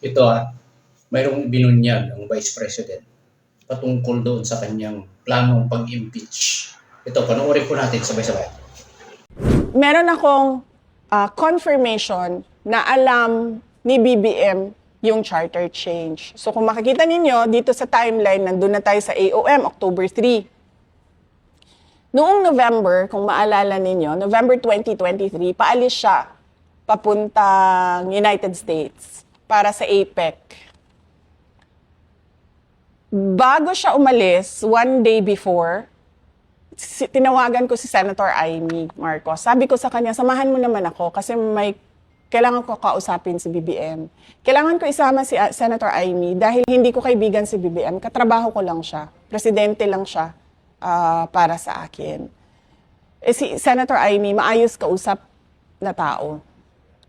Ito mayroong binunyag ang Vice President patungkol doon sa kanyang planong pag-impeach. Ito, panoorin po natin sabay-sabay. Meron akong confirmation na alam ni BBM yung charter change. So kung makikita ninyo, dito sa timeline, nandun na tayo sa AOM, October 3. Noong November, kung maalala ninyo, November 2023, paalis siya papuntang United States para sa APEC. Bago siya umalis, one day before, tinawagan ko si Senator Amy Marcos. Sabi ko sa kanya, samahan mo naman ako kasi kailangan ko kausapin si BBM. Kailangan ko isama si Senator Amy dahil hindi ko kaibigan si BBM. Katrabaho ko lang siya. Presidente lang siya para sa akin. Si Senator Amy, maayos kausap na tao.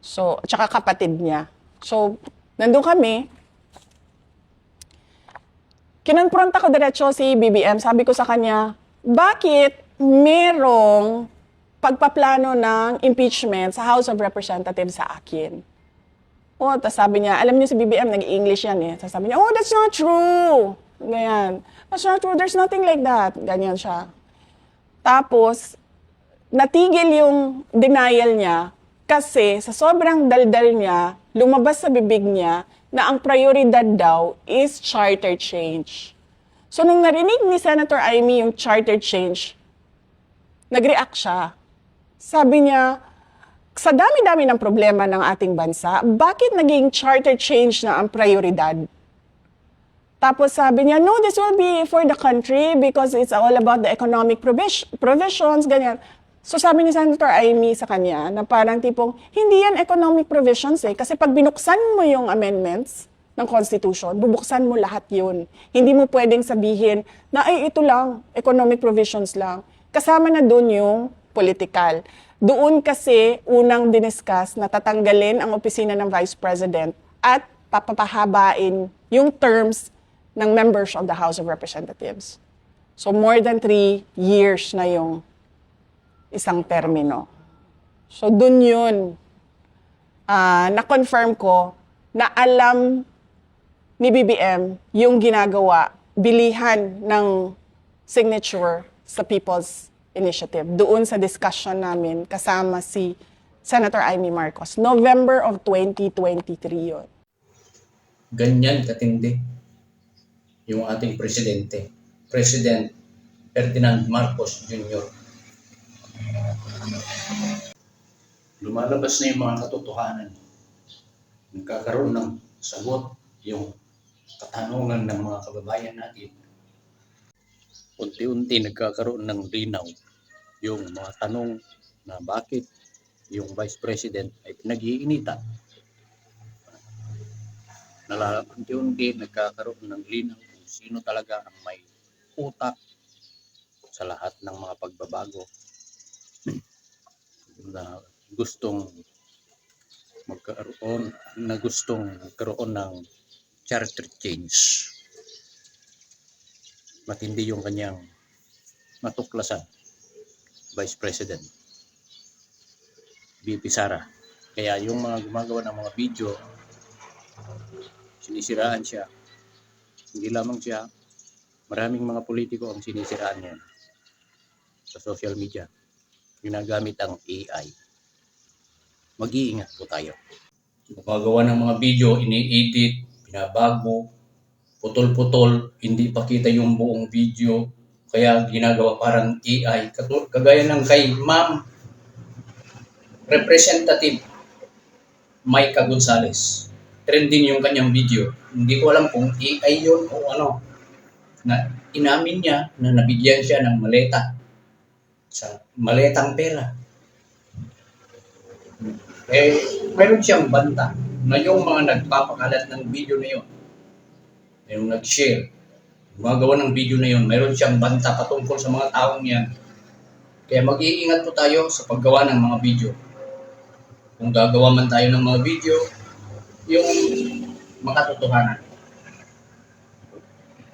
So, tsaka kapatid niya. So, nandun kami. Kinonfront ako diretso si BBM. Sabi ko sa kanya, bakit merong pagpaplano ng impeachment sa House of Representatives sa akin? Tapos sabi niya, alam niyo si BBM, nag-English yan eh. Sabi niya, that's not true. Ganyan. That's not true, there's nothing like that. Ganyan siya. Tapos, natigil yung denial niya kasi sa sobrang daldal niya, lumabas sa bibig niya na ang prioridad daw is charter change. So, nung narinig ni Senator Amy yung charter change, nag-react siya. Sabi niya, sa dami-dami ng problema ng ating bansa, bakit naging charter change na ang prioridad? Tapos sabi niya, no, this will be for the country because it's all about the economic provisions, ganyan. So sabi ni Senator Amy sa kanya na parang tipong, hindi yan economic provisions kasi pag binuksan mo yung amendments ng Constitution, bubuksan mo lahat yun. Hindi mo pwedeng sabihin na ay ito lang, economic provisions lang. Kasama na dun yung political. Doon kasi unang diniscuss na tatanggalin ang opisina ng Vice President at papahabain yung terms ng members of the House of Representatives. So more than 3 years na yung isang termino. So dun yun, na-confirm ko na alam ni BBM yung ginagawa, bilihan ng signature sa People's Initiative. Doon sa discussion namin kasama si Senator Amy Marcos. November of 2023 yun. Ganyan katindi yung ating presidente, President Ferdinand Marcos Jr. Lumalabas na yung mga katotohanan. Nagkakaroon ng sagot yung katanungan ng mga kababayan natin. Unti-unti nagkakaroon ng linaw yung mga tanong na bakit yung Vice President ay pinag-iinitan. Unti-unti nagkakaroon ng linaw kung sino talaga ang may utak sa lahat ng mga pagbabago na gustong magkaroon ng charter change. Matindi yung kanyang matuklasan, Vice President VP Sara. Kaya yung mga gumagawa ng mga video, sinisiraan siya. Hindi lamang siya, maraming mga politiko ang sinisiraan niya sa social media. Ginagamit ang AI. Mag-iingat po tayo. Gumagawa ng mga video, ini-edit, binabago, putol-putol, hindi pa kita yung buong video, kaya ginagawa parang AI. Kagaya ng kay Ma'am Representative Micah Gonzales. Trending yung kanyang video. Hindi ko alam kung AI yun o ano. Na inamin niya na nabigyan siya ng maleta. Sa maletang pera. Mayroon siyang banta na yung mga nagpapakalat ng video na yun, yung nag-share, gumagawa ng video na yun, mayroon siyang banta patungkol sa mga taong yan. Kaya mag-iingat po tayo sa paggawa ng mga video. Kung gagawa man tayo ng mga video, yung makatotohanan.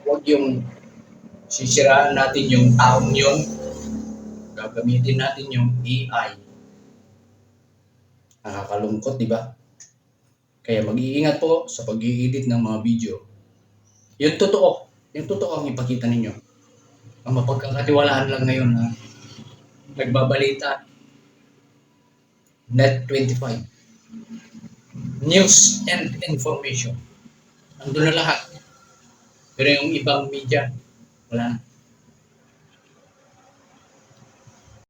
Huwag yung sisiraan natin yung taong yun, gagamitin natin yung AI. Nakakalungkot, di ba? Kaya mag-iingat po sa pag-i-edit ng mga video. Yung totoo ang ipakita ninyo. Ang mapagkakatiwalaan lang ngayon na nagbabalita, Net25, news and information. Nandun na lahat. Pero yung ibang media, wala na.